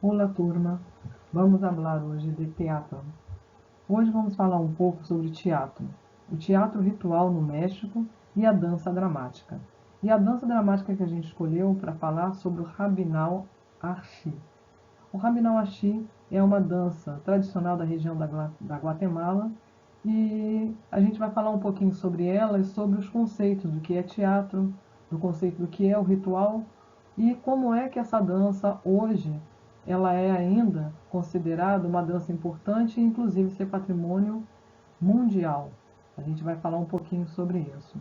Olá, turma. Vamos falar hoje de teatro. Hoje vamos falar um pouco sobre teatro. O teatro ritual no México e a dança dramática. E a dança dramática que a gente escolheu para falar sobre o Rabinal Archi. O Rabinal Archi é uma dança tradicional da região da Guatemala e a gente vai falar um pouquinho sobre ela e sobre os conceitos do que é teatro, do conceito do que é o ritual e como é que essa dança hoje ela é ainda considerada uma dança importante e inclusive ser patrimônio mundial. A gente vai falar um pouquinho sobre isso.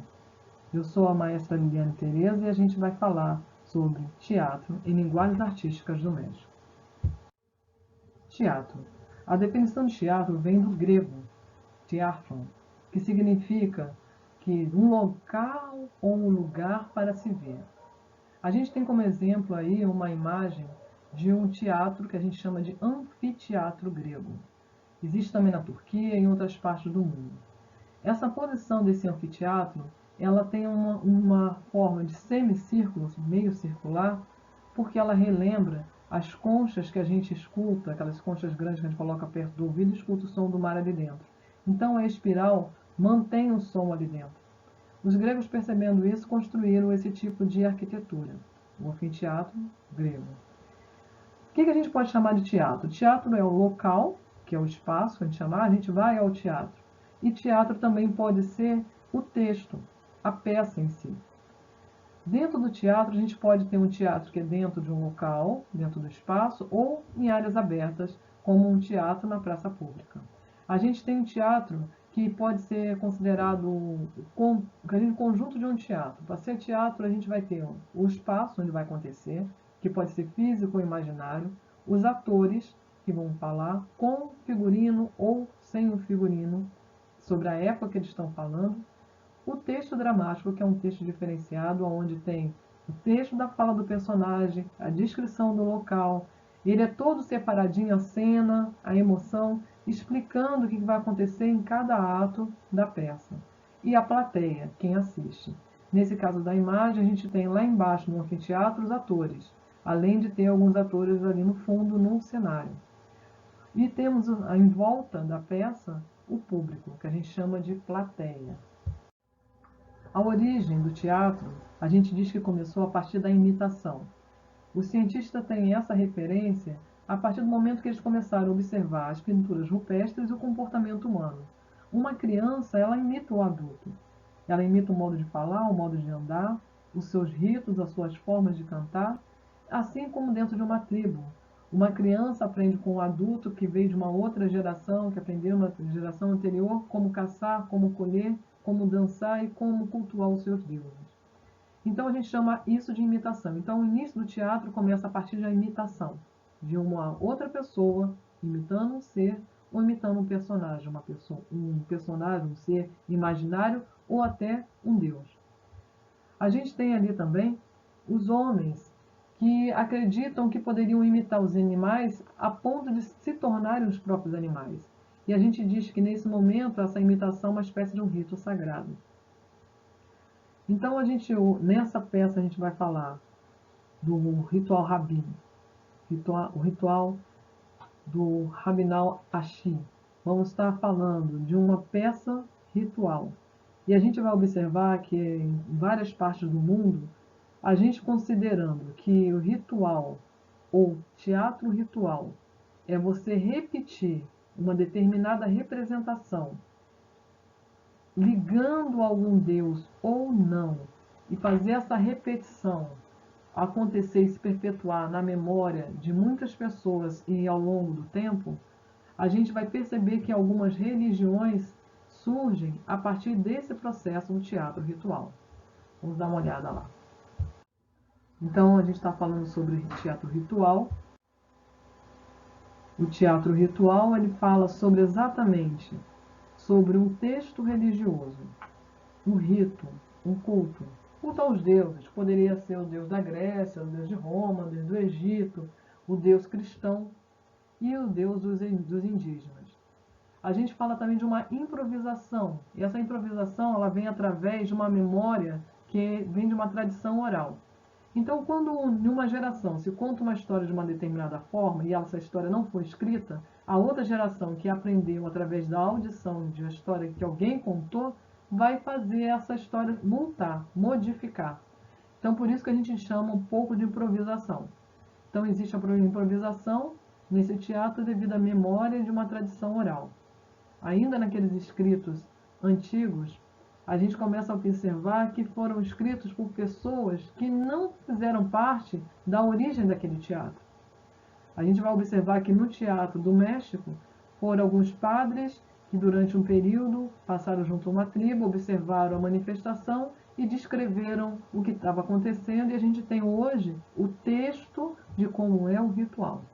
Eu sou a maestra Liliane Tereza e a gente vai falar sobre teatro em linguagens artísticas do México. Teatro. A definição de teatro vem do grego teatron, que significa que um local ou um lugar para se ver. A gente tem como exemplo aí uma imagem de um teatro que a gente chama de anfiteatro grego. Existe também na Turquia e em outras partes do mundo. Essa posição desse anfiteatro, ela tem uma forma de semicírculo, meio circular, porque ela relembra as conchas que a gente escuta, aquelas conchas grandes que a gente coloca perto do ouvido e escuta o som do mar ali dentro. Então a espiral mantém o som ali dentro. Os gregos, percebendo isso, construíram esse tipo de arquitetura, o anfiteatro grego. O que a gente pode chamar de teatro? Teatro é o local, que é o espaço, a gente vai ao teatro. E teatro também pode ser o texto, a peça em si. Dentro do teatro, a gente pode ter um teatro que é dentro de um local, dentro do espaço, ou em áreas abertas, como um teatro na praça pública. A gente tem um teatro que pode ser considerado um conjunto de um teatro. Para ser teatro, a gente vai ter o espaço onde vai acontecer, que pode ser físico ou imaginário, os atores que vão falar com figurino ou sem o figurino, sobre a época que eles estão falando, o texto dramático, que é um texto diferenciado, onde tem o texto da fala do personagem, a descrição do local, ele é todo separadinho, a cena, a emoção, explicando o que vai acontecer em cada ato da peça. E a plateia, quem assiste. Nesse caso da imagem, a gente tem lá embaixo no anfiteatro os atores, além de ter alguns atores ali no fundo, no cenário. E temos em volta da peça o público, que a gente chama de plateia. A origem do teatro, a gente diz que começou a partir da imitação. Os cientistas têm essa referência a partir do momento que eles começaram a observar as pinturas rupestres e o comportamento humano. Uma criança, ela imita o adulto. Ela imita o modo de falar, o modo de andar, os seus ritos, as suas formas de cantar, assim como dentro de uma tribo. Uma criança aprende com um adulto que veio de uma outra geração, que aprendeu na geração anterior, como caçar, como colher, como dançar e como cultuar os seus deuses. Então a gente chama isso de imitação. Então o início do teatro começa a partir da imitação de uma outra pessoa imitando um ser ou imitando um personagem, um ser imaginário ou até um deus. A gente tem ali também os homens que acreditam que poderiam imitar os animais a ponto de se tornarem os próprios animais. E a gente diz que nesse momento essa imitação é uma espécie de um rito sagrado. Então nessa peça a gente vai falar do ritual rabino, o ritual do Rabinal Ashi. Vamos estar falando de uma peça ritual. E a gente vai observar que em várias partes do mundo, a gente considerando que o ritual ou teatro ritual é você repetir uma determinada representação, ligando a algum deus ou não, e fazer essa repetição acontecer e se perpetuar na memória de muitas pessoas e ao longo do tempo, a gente vai perceber que algumas religiões surgem a partir desse processo do teatro ritual. Vamos dar uma olhada lá. Então, a gente está falando sobre teatro ritual. O teatro ritual ele fala sobre exatamente sobre um texto religioso, um rito, um culto. Culto aos deuses. Poderia ser o deus da Grécia, o deus de Roma, o deus do Egito, o deus cristão e o deus dos indígenas. A gente fala também de uma improvisação. E essa improvisação ela vem através de uma memória que vem de uma tradição oral. Então, quando em uma geração se conta uma história de uma determinada forma e essa história não foi escrita, a outra geração que aprendeu através da audição de uma história que alguém contou, vai fazer essa história montar, modificar. Então, por isso que a gente chama um pouco de improvisação. Então, existe a improvisação nesse teatro devido à memória de uma tradição oral. Ainda naqueles escritos antigos, a gente começa a observar que foram escritos por pessoas que não fizeram parte da origem daquele teatro. A gente vai observar que no teatro do México foram alguns padres que durante um período passaram junto a uma tribo, observaram a manifestação e descreveram o que estava acontecendo, e a gente tem hoje o texto de como é o ritual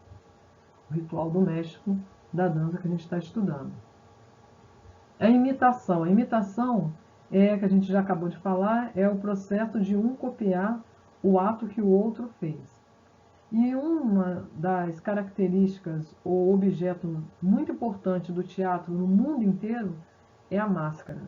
do México da dança que a gente está estudando. A imitação é, que a gente já acabou de falar, é o processo de um copiar o ato que o outro fez. E uma das características ou objeto muito importante do teatro no mundo inteiro é a máscara.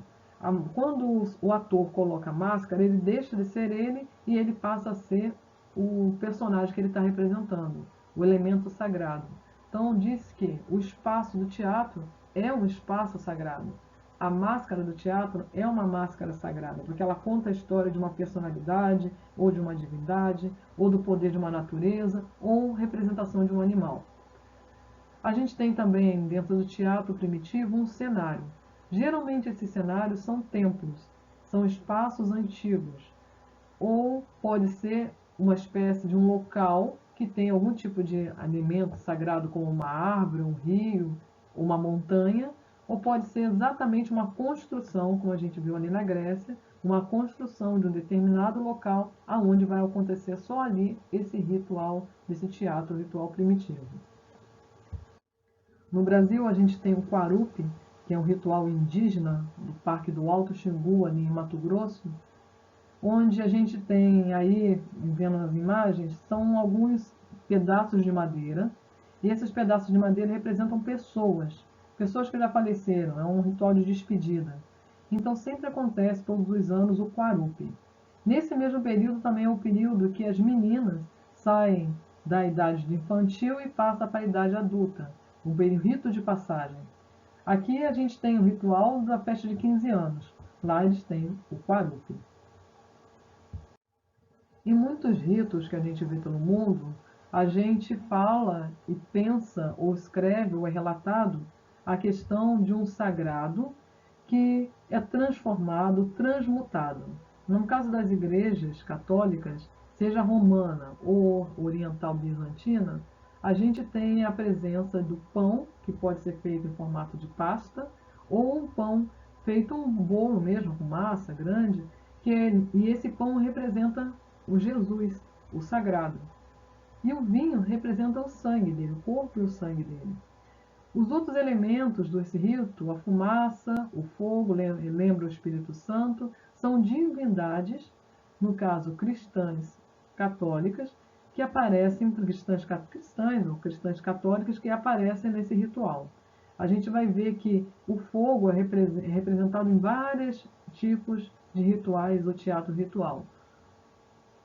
Quando o ator coloca a máscara, ele deixa de ser ele e ele passa a ser o personagem que ele está representando, o elemento sagrado. Então diz que o espaço do teatro é um espaço sagrado. A máscara do teatro é uma máscara sagrada, porque ela conta a história de uma personalidade, ou de uma divindade, ou do poder de uma natureza, ou representação de um animal. A gente tem também, dentro do teatro primitivo, um cenário. Geralmente esses cenários são templos, são espaços antigos, ou pode ser uma espécie de um local que tem algum tipo de alimento sagrado, como uma árvore, um rio, uma montanha, ou pode ser exatamente uma construção, como a gente viu ali na Grécia, uma construção de um determinado local aonde vai acontecer só ali esse ritual, desse teatro ritual primitivo. No Brasil, a gente tem o Quarupi, que é um ritual indígena do Parque do Alto Xingu, ali em Mato Grosso, onde a gente tem aí, vendo as imagens, são alguns pedaços de madeira, e esses pedaços de madeira representam pessoas, pessoas que já faleceram, é um ritual de despedida. Então sempre acontece todos os anos o Quarupi. Nesse mesmo período também é o período que as meninas saem da idade infantil e passam para a idade adulta, o rito de passagem. Aqui a gente tem o ritual da festa de 15 anos, lá eles têm o Quarupi. Em muitos ritos que a gente vê pelo mundo, a gente fala e pensa, ou escreve, ou é relatado a questão de um sagrado que é transformado, transmutado. No caso das igrejas católicas, seja romana ou oriental bizantina, a gente tem a presença do pão, que pode ser feito em formato de pasta, ou um pão feito um bolo mesmo, com massa grande, e esse pão representa o Jesus, o sagrado. E o vinho representa o sangue dele, o corpo e o sangue dele. Os outros elementos desse rito, a fumaça, o fogo, lembra o Espírito Santo, são divindades, no caso cristãs católicas, que aparecem, cristãs ou cristãs católicas que aparecem nesse ritual. A gente vai ver que o fogo é representado em vários tipos de rituais ou teatro ritual.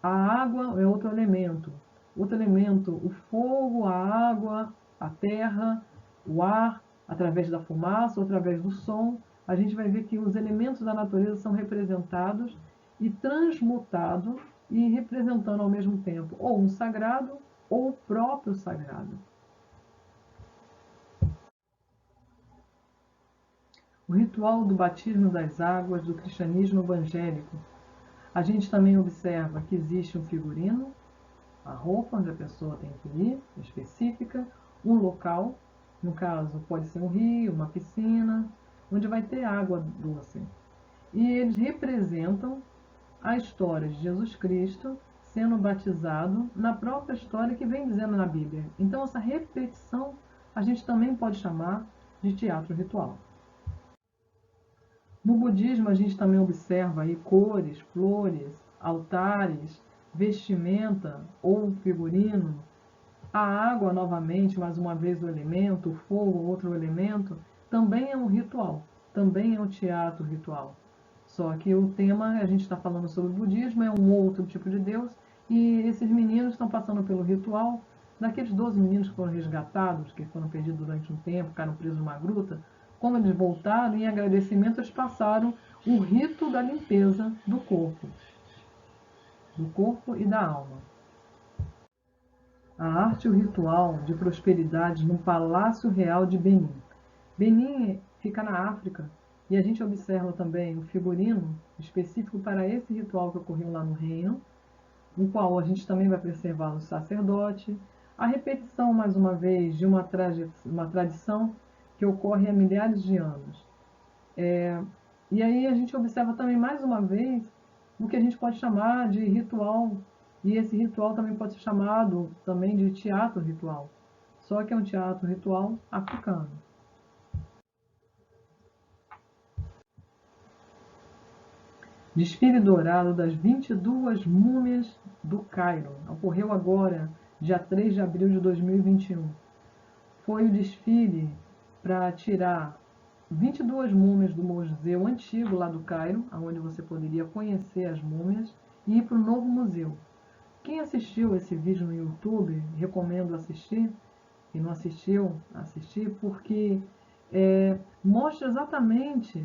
A água é outro elemento. Outro elemento, o fogo, a água, a terra, o ar, através da fumaça, ou através do som. A gente vai ver que os elementos da natureza são representados e transmutados e representando ao mesmo tempo ou um sagrado ou o próprio sagrado. O ritual do batismo das águas do cristianismo evangélico. A gente também observa que existe um figurino, a roupa onde a pessoa tem que ir, específica, um local, no caso pode ser um rio, uma piscina, onde vai ter água doce. E eles representam a história de Jesus Cristo sendo batizado na própria história que vem dizendo na Bíblia. Então essa repetição a gente também pode chamar de teatro ritual. No budismo a gente também observa aí cores, flores, altares, vestimenta ou figurino, a água novamente, mais uma vez o elemento, o fogo, outro elemento, também é um ritual, também é um teatro ritual. Só que o tema, a gente está falando sobre o budismo, é um outro tipo de Deus, que esses meninos estão passando pelo ritual daqueles 12 meninos que foram resgatados, que foram perdidos durante um tempo, ficaram presos numa gruta. Como eles voltaram, em agradecimento, eles passaram o rito da limpeza do corpo e da alma. A arte e o ritual de prosperidade no Palácio Real de Benin. Benin fica na África e a gente observa também o figurino específico para esse ritual que ocorreu lá no reino, o qual a gente também vai preservar no sacerdote, a repetição, mais uma vez, de uma tradição que ocorre há milhares de anos. E aí a gente observa também, mais uma vez, o que a gente pode chamar de ritual, e esse ritual também pode ser chamado também de teatro ritual, só que é um teatro ritual africano. Desfile dourado das 22 múmias do Cairo. Ocorreu agora, dia 3 de abril de 2021. Foi o desfile para tirar 22 múmias do museu antigo lá do Cairo, onde você poderia conhecer as múmias, e ir para o novo museu. Quem assistiu esse vídeo no YouTube, recomendo assistir. Quem não assistiu, assistir, porque mostra exatamente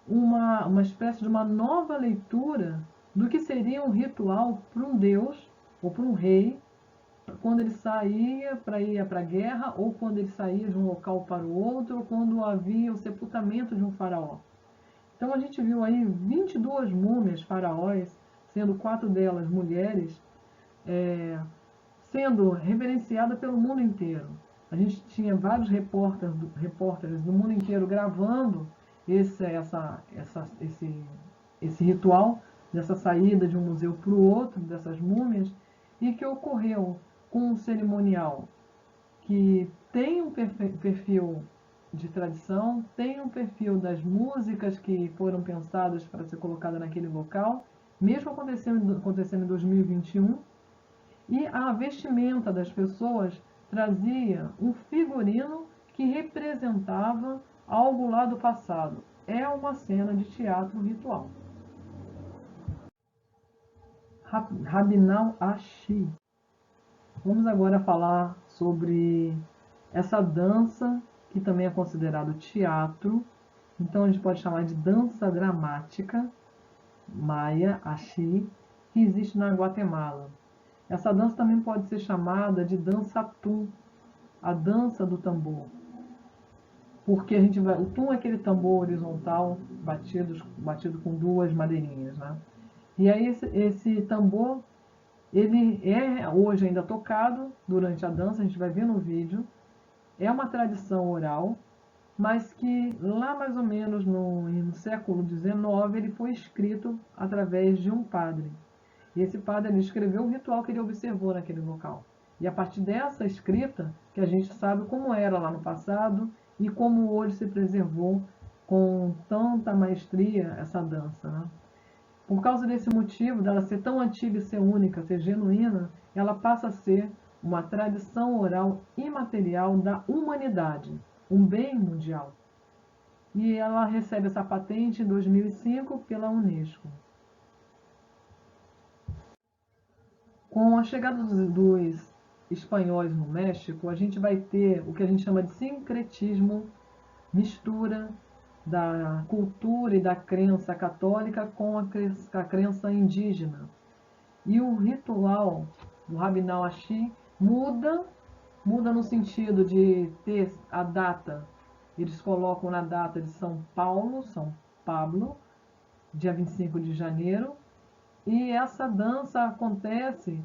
uma espécie de uma nova leitura do que seria um ritual para um deus ou para um rei quando ele saía para ir para a guerra, ou quando ele saía de um local para o outro, ou quando havia o sepultamento de um faraó. Então a gente viu aí 22 múmias faraós, sendo 4 delas mulheres, sendo reverenciada pelo mundo inteiro. A gente tinha vários repórteres do mundo inteiro gravando esse ritual, dessa saída de um museu para o outro, dessas múmias, e que ocorreu com um cerimonial que tem um perfil de tradição, tem um perfil das músicas que foram pensadas para ser colocada naquele local, mesmo acontecendo em 2021, e a vestimenta das pessoas trazia um figurino que representava algo lá do passado. É uma cena de teatro ritual. Rabinal Ashi. Vamos agora falar sobre essa dança, que também é considerado teatro. Então a gente pode chamar de dança dramática, Maya Ashi, que existe na Guatemala. Essa dança também pode ser chamada de dança tum, a dança do tambor. Porque o tum é aquele tambor horizontal batido com 2 madeirinhas, né? E aí esse tambor, ele é hoje ainda tocado durante a dança, a gente vai ver no vídeo. É uma tradição oral, mas que lá mais ou menos no século XIX ele foi escrito através de um padre. E esse padre escreveu o ritual que ele observou naquele local. E a partir dessa escrita que a gente sabe como era lá no passado e como hoje se preservou com tanta maestria essa dança, né? Por causa desse motivo, dela ser tão antiga e ser única, ser genuína, ela passa a ser uma tradição oral imaterial da humanidade, um bem mundial. E ela recebe essa patente em 2005 pela Unesco. Com a chegada dos espanhóis no México, a gente vai ter o que a gente chama de sincretismo, mistura da cultura e da crença católica com a crença indígena. E o ritual do Rabinal Ashi muda no sentido de ter a data, eles colocam na data de São Pablo, dia 25 de janeiro, e essa dança acontece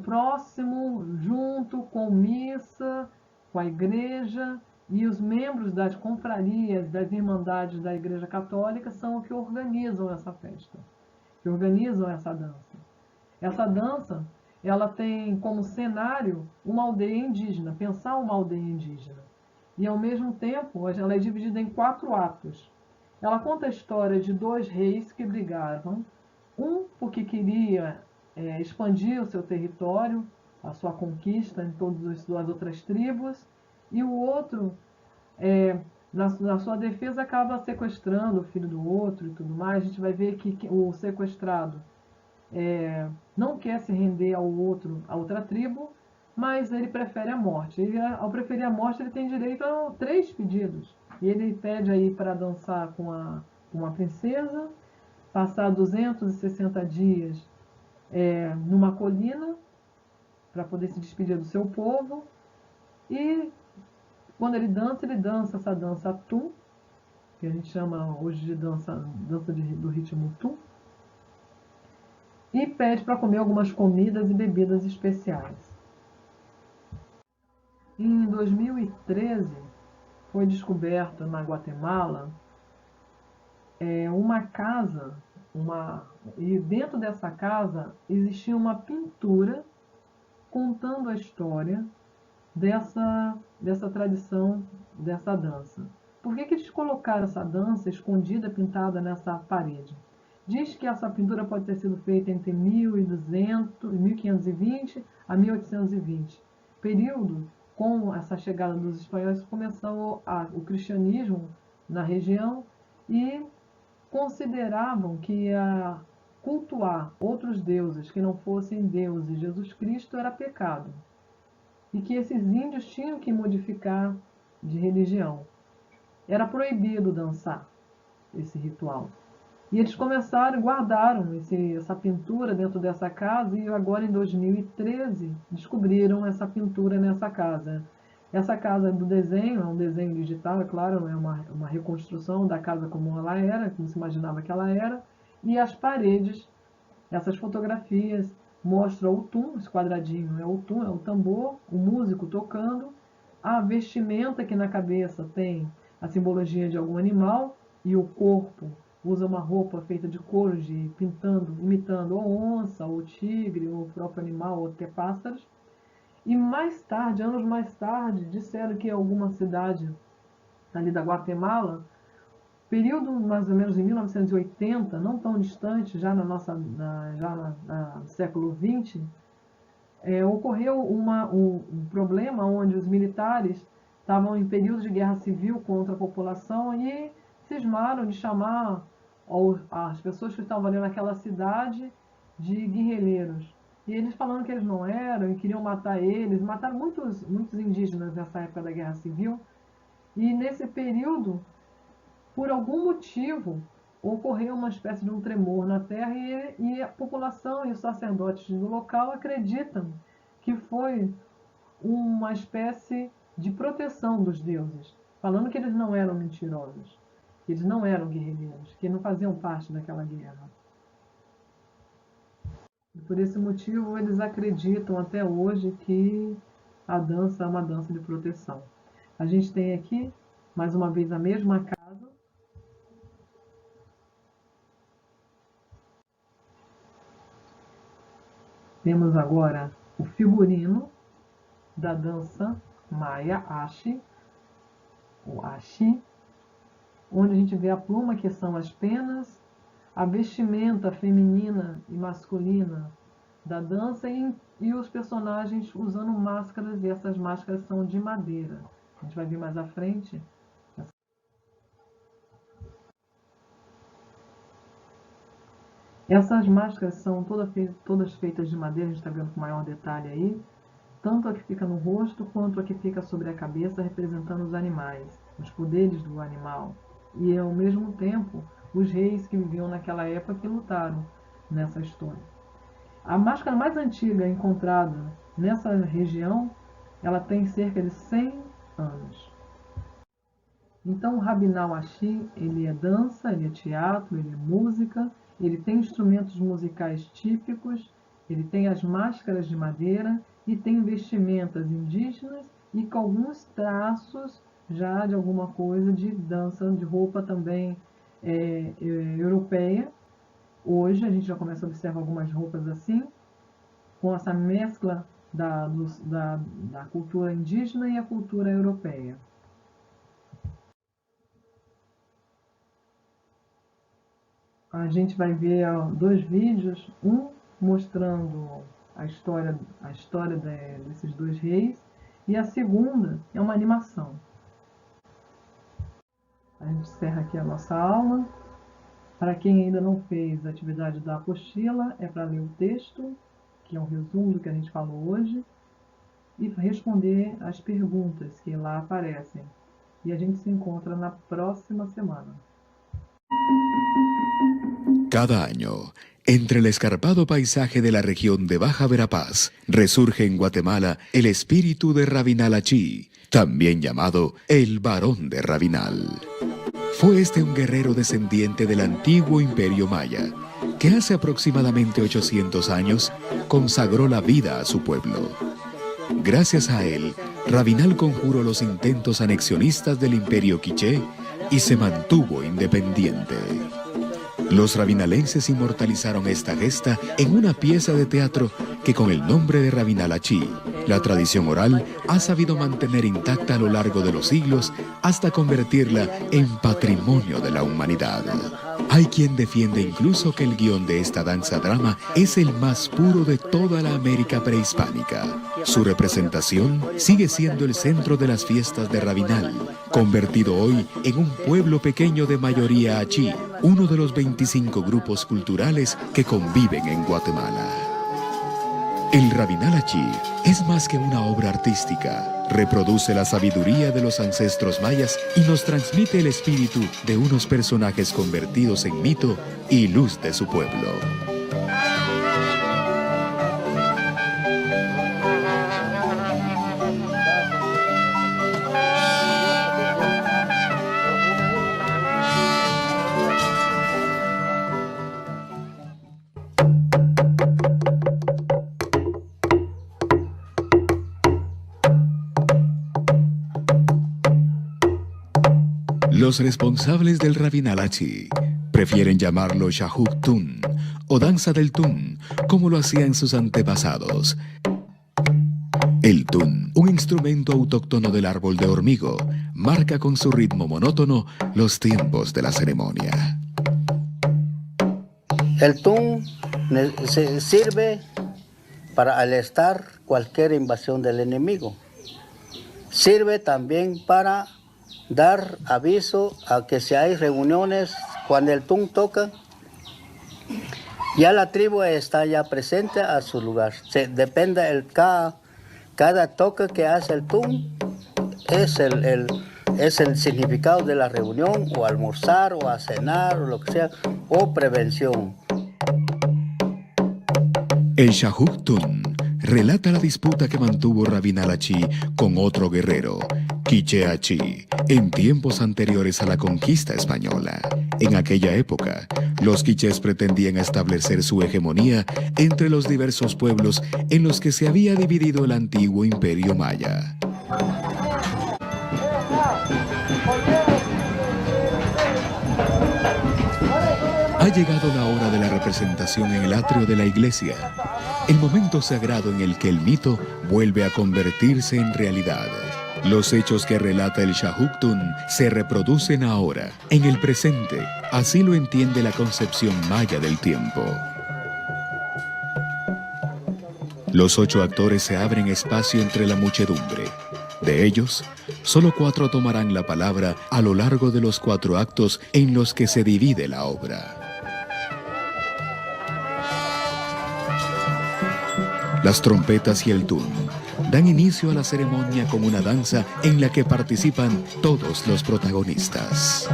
próximo, junto com missa, com a igreja, e os membros das confrarias, das irmandades da Igreja Católica são os que organizam essa festa, que organizam essa dança. Essa dança, ela tem como cenário uma aldeia indígena, pensar uma aldeia indígena. E ao mesmo tempo, ela é dividida em 4 atos. Ela conta a história de 2 reis que brigavam, um porque queria expandir o seu território, a sua conquista em todas as outras tribos, e o outro, na sua defesa, acaba sequestrando o filho do outro e tudo mais. A gente vai ver que o sequestrado, não quer se render ao outro, a outra tribo, mas ele prefere a morte. Ele, ao preferir a morte, ele tem direito a 3 pedidos. E ele pede aí para dançar com uma princesa, passar 260 dias numa colina para poder se despedir do seu povo. E quando ele dança essa dança Tum, que a gente chama hoje de dança do ritmo Tum, e pede para comer algumas comidas e bebidas especiais. Em 2013, foi descoberto na Guatemala uma casa, e dentro dessa casa existia uma pintura contando a história dessa tradição, dessa dança. Por que eles colocaram essa dança escondida, pintada nessa parede? Diz que essa pintura pode ter sido feita entre 1520 a 1820, período com essa chegada dos espanhóis começou o cristianismo na região e consideravam que cultuar outros deuses que não fossem Deus e Jesus Cristo era pecado e que esses índios tinham que modificar de religião. Era proibido dançar esse ritual. E eles começaram, guardaram essa pintura dentro dessa casa e agora em 2013 descobriram essa pintura nessa casa. Essa casa do desenho, é um desenho digital, é claro, é uma reconstrução da casa como ela era, como se imaginava que ela era, e as paredes, essas fotografias mostram o tum, esse quadradinho é o tum, é o tambor, o músico tocando, a vestimenta que na cabeça tem a simbologia de algum animal e o corpo usa uma roupa feita de couro, imitando ou onça, ou tigre, ou o próprio animal, ou até pássaros. E mais tarde, anos mais tarde, disseram que alguma cidade ali da Guatemala, período mais ou menos em 1980, não tão distante, já no século XX, ocorreu um problema onde os militares estavam em período de guerra civil contra a população e cismaram de chamar as pessoas que estavam ali naquela cidade de guerrilheiros. E eles falando que eles não eram e queriam matar eles, mataram muitos indígenas nessa época da guerra civil. E nesse período, por algum motivo, ocorreu uma espécie de um tremor na terra e a população e os sacerdotes do local acreditam que foi uma espécie de proteção dos deuses, falando que eles não eram mentirosos, que eles não eram guerrilheiros, que não faziam parte daquela guerra. E por esse motivo, eles acreditam até hoje que a dança é uma dança de proteção. A gente tem aqui, mais uma vez, a mesma casa. Temos agora o figurino da dança Maya Ashi, o Ashi, onde a gente vê a pluma, que são as penas, a vestimenta feminina e masculina da dança e os personagens usando máscaras, e essas máscaras são de madeira. A gente vai ver mais à frente. Essas máscaras são todas feitas de madeira, a gente está vendo com maior detalhe aí, tanto a que fica no rosto quanto a que fica sobre a cabeça, representando os animais, os poderes do animal, e ao mesmo tempo os reis que viviam naquela época que lutaram nessa história. A máscara mais antiga encontrada nessa região, ela tem cerca de 100 anos. Então o Rabinal Ashi, ele é dança, ele é teatro, ele é música, ele tem instrumentos musicais típicos, ele tem as máscaras de madeira e tem vestimentas indígenas e com alguns traços já de alguma coisa de dança, de roupa também europeia. Hoje a gente já começa a observar algumas roupas assim, com essa mescla da cultura indígena e a cultura europeia. A gente vai ver 2 vídeos, um mostrando a história desses 2 reis, e a segunda é uma animação. A gente encerra aqui a nossa aula. Para quem ainda não fez a atividade da apostila, é para ler o texto, que é um resumo do que a gente falou hoje, e responder as perguntas que lá aparecem. E a gente se encontra na próxima semana. Cada año, entre el escarpado paisaje de la región de Baja Verapaz, resurge en Guatemala el espíritu de Rabinal Achí, también llamado el Varón de Rabinal. Fue este un guerrero descendiente del antiguo imperio maya, que hace aproximadamente 800 años consagró la vida a su pueblo. Gracias a él, Rabinal conjuró los intentos anexionistas del imperio quiché y se mantuvo independiente. Los rabinalenses inmortalizaron esta gesta en una pieza de teatro que con el nombre de Rabinal Achí, la tradición oral ha sabido mantener intacta a lo largo de los siglos hasta convertirla en patrimonio de la humanidad. Hay quien defiende incluso que el guión de esta danza-drama es el más puro de toda la América prehispánica. Su representación sigue siendo el centro de las fiestas de Rabinal, convertido hoy en un pueblo pequeño de mayoría achí, uno de los 25 grupos culturales que conviven en Guatemala. El Rabinal Achí es más que una obra artística, reproduce la sabiduría de los ancestros mayas y nos transmite el espíritu de unos personajes convertidos en mito y luz de su pueblo. Los responsables del Rabinal Achí prefieren llamarlo Shahuk Tun o danza del tun, como lo hacían sus antepasados. El tun, un instrumento autóctono del árbol de hormigo, marca con su ritmo monótono los tiempos de la ceremonia. El tun sirve para alertar cualquier invasión del enemigo. Sirve también para dar aviso a que si hay reuniones, cuando el tun toca, ya la tribu está ya presente a su lugar. Depende cada toque que hace el tun, es el significado de la reunión, o almorzar, o a cenar, o lo que sea, o prevención. El Shahuk Tun relata la disputa que mantuvo Rabinal Achí con otro guerrero, Quiché Achí, en tiempos anteriores a la conquista española. En aquella época, los quichés pretendían establecer su hegemonía entre los diversos pueblos en los que se había dividido el antiguo imperio maya. Ha llegado la hora de la representación en el atrio de la iglesia, el momento sagrado en el que el mito vuelve a convertirse en realidad. Los hechos que relata el Shahuk Tun se reproducen ahora, en el presente. Así lo entiende la concepción maya del tiempo. Los 8 actores se abren espacio entre la muchedumbre. De ellos, solo 4 tomarán la palabra a lo largo de los 4 actos en los que se divide la obra. Las trompetas y el tun dan inicio a la ceremonia con una danza en la que participan todos los protagonistas.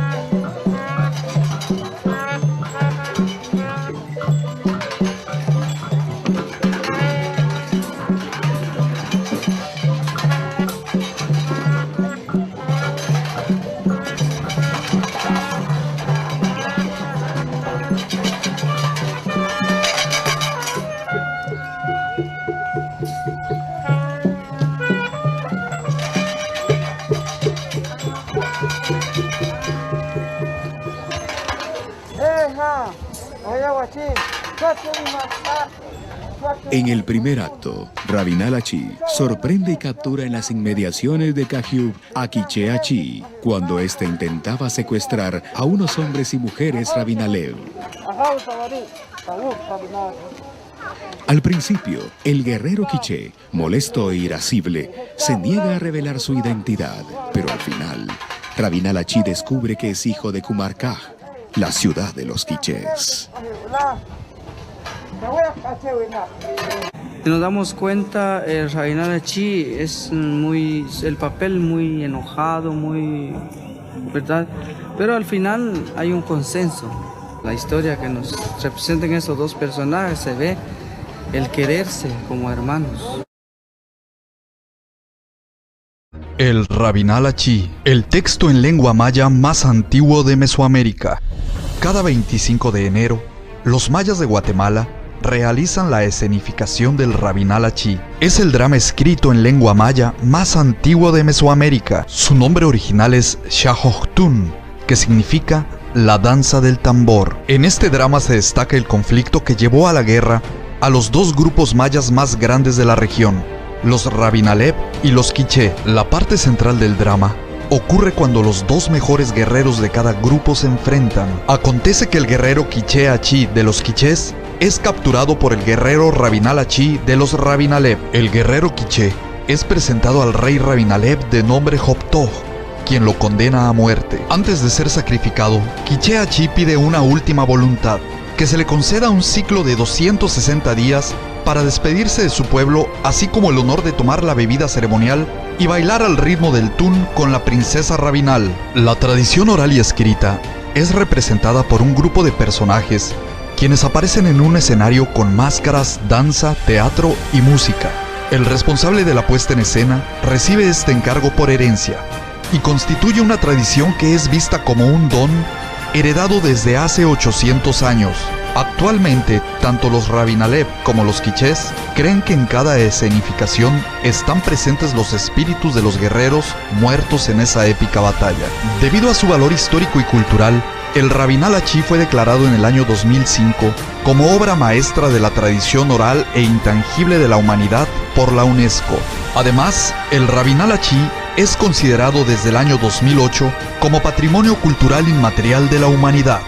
En el primer acto, Rabinal Achí sorprende y captura en las inmediaciones de Cajiub a Quiché Achí, cuando éste intentaba secuestrar a unos hombres y mujeres Rabinalev. Al principio, el guerrero quiché, molesto e irascible, se niega a revelar su identidad, pero al final, Rabinal Achí descubre que es hijo de Kumar Kaj, la ciudad de los quichés. Nos damos cuenta, el Rabinal Achí es el papel muy enojado, muy, ¿verdad? Pero al final hay un consenso. La historia que nos representan estos dos personajes, se ve el quererse como hermanos. El Rabinal Achí, el texto en lengua maya más antiguo de Mesoamérica. Cada 25 de enero, los mayas de Guatemala realizan la escenificación del Rabinal Achí. Es el drama escrito en lengua maya más antiguo de Mesoamérica. Su nombre original es Xajochtún, que significa la danza del tambor. En este drama se destaca el conflicto que llevó a la guerra a los dos grupos mayas más grandes de la región, los Rabinalep y los Quiché. La parte central del drama ocurre cuando los dos mejores guerreros de cada grupo se enfrentan. Acontece que el guerrero Quiché Achí de los Quichés es capturado por el guerrero Rabinal Achí de los Rabinalep. El guerrero Quiché es presentado al rey Rabinalep de nombre Joptoj, quien lo condena a muerte. Antes de ser sacrificado, Quiché Achí pide una última voluntad, que se le conceda un ciclo de 260 días para despedirse de su pueblo, así como el honor de tomar la bebida ceremonial y bailar al ritmo del tún con la princesa Rabinal. La tradición oral y escrita es representada por un grupo de personajes quienes aparecen en un escenario con máscaras, danza, teatro y música. El responsable de la puesta en escena recibe este encargo por herencia y constituye una tradición que es vista como un don heredado desde hace 800 años. Actualmente, tanto los Rabinalep como los Quichés creen que en cada escenificación están presentes los espíritus de los guerreros muertos en esa épica batalla. Debido a su valor histórico y cultural, el Rabinal Achí fue declarado en el año 2005 como obra maestra de la tradición oral e intangible de la humanidad por la UNESCO. Además, el Rabinal Achí es considerado desde el año 2008 como Patrimonio Cultural Inmaterial de la Humanidad.